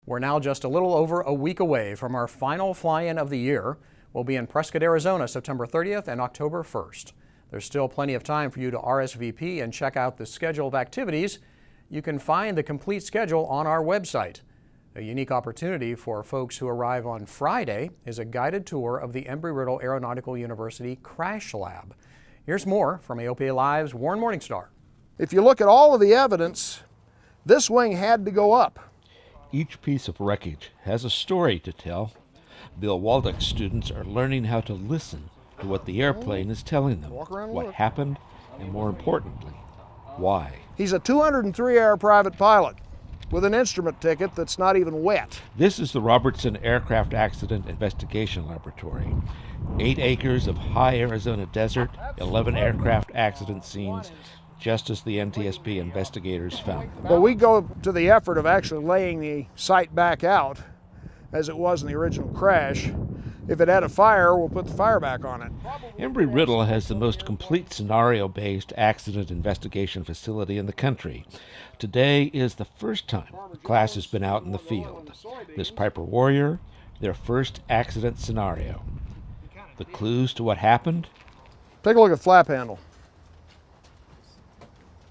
We're now just a little over a week away from our final fly-in of the year. We'll be in Prescott, Arizona, September 30th and October 1st. There's still plenty of time for you to RSVP and check out the schedule of activities. You can find the complete schedule on our website. A unique opportunity for folks who arrive on Friday is a guided tour of the Embry Riddle Aeronautical University Crash Lab. Here's more from AOPA Live's Warren Morningstar. If you look at all of the evidence, this wing had to go up. Each piece of wreckage has a story to tell. Bill Waldock's students are learning how to listen to what the airplane is telling them, what happened, and more importantly, why. He's a 203-hour private pilot with an instrument ticket that's not even wet. This is the Robertson Aircraft Accident Investigation Laboratory. 8 acres of high Arizona desert, 11 aircraft accident scenes, just as the NTSB investigators found them. But we go to the effort of actually laying the site back out as it was in the original crash. If it had a fire, we'll put the fire back on it. Embry Riddle has the most complete scenario-based accident investigation facility in the country. Today is the first time the class has been out in the field. This Piper Warrior, their first accident scenario. The clues to what happened? Take a look at the flap handle.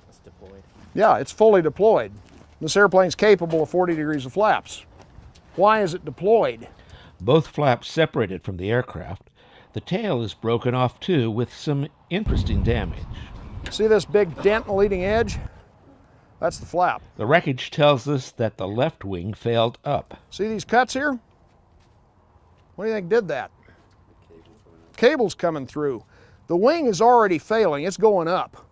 It's deployed. Yeah, it's fully deployed. This airplane's capable of 40 degrees of flaps. Why is it deployed? Both flaps separated from the aircraft. The tail is broken off too, with some interesting damage. See this big dent in the leading edge? That's the flap. The wreckage tells us that the left wing failed up. See these cuts here? What do you think did that? Cable's coming through. The wing is already failing, it's going up.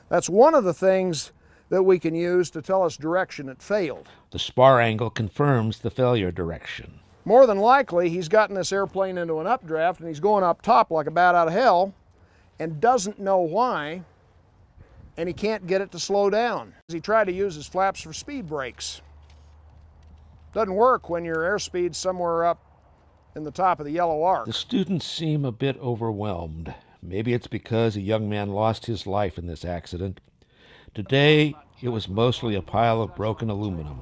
That's one of the things that we can use to tell us direction it failed. The spar angle confirms the failure direction. More than likely, he's gotten this airplane into an updraft and he's going up top like a bat out of hell and doesn't know why, and he can't get it to slow down. He tried to use his flaps for speed brakes. Doesn't work when your airspeed's somewhere up in the top of the yellow arc. The students seem a bit overwhelmed. Maybe it's because a young man lost his life in this accident. Today, it was mostly a pile of broken aluminum.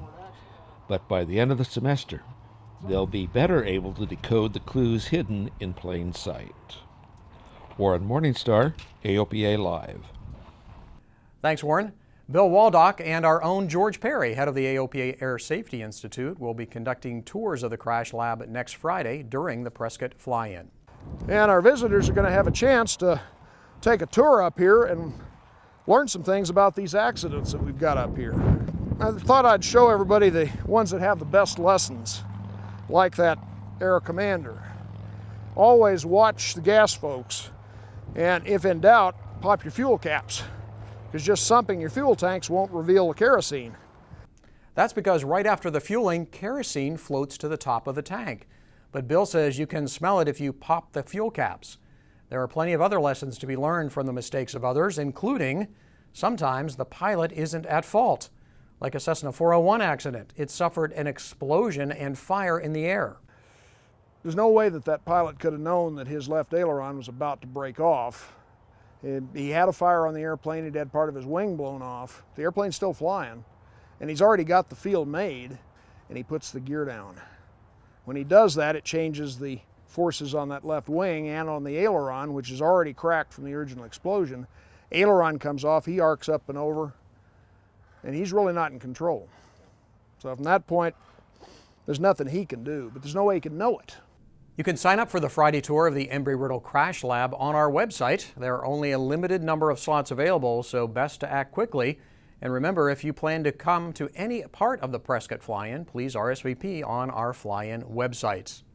But by the end of the semester, they'll be better able to decode the clues hidden in plain sight. Warren Morningstar, AOPA Live. Thanks, Warren. Bill Waldock and our own George Perry, head of the AOPA Air Safety Institute, will be conducting tours of the crash lab next Friday during the Prescott Fly-In. And our visitors are going to have a chance to take a tour up here and learn some things about these accidents that we've got up here. I thought I'd show everybody the ones that have the best lessons, like that Air Commander. Always watch the gas, folks, and if in doubt, pop your fuel caps, because just sumping your fuel tanks won't reveal the kerosene. That's because right after the fueling, kerosene floats to the top of the tank. But Bill says you can smell it if you pop the fuel caps. There are plenty of other lessons to be learned from the mistakes of others, including sometimes the pilot isn't at fault. Like a Cessna 401 accident, it suffered an explosion and fire in the air. There's no way that that pilot could have known that his left aileron was about to break off. He had a fire on the airplane, he'd had part of his wing blown off. The airplane's still flying, and he's already got the field made, and he puts the gear down. When he does that, it changes the forces on that left wing and on the aileron, which is already cracked from the original explosion. Aileron comes off, he arcs up and over, and he's really not in control. So from that point, there's nothing he can do, but there's no way he can know it. You can sign up for the Friday tour of the Embry Riddle Crash Lab on our website. There are only a limited number of slots available, so best to act quickly. And remember, if you plan to come to any part of the Prescott Fly-In, please RSVP on our Fly-In websites.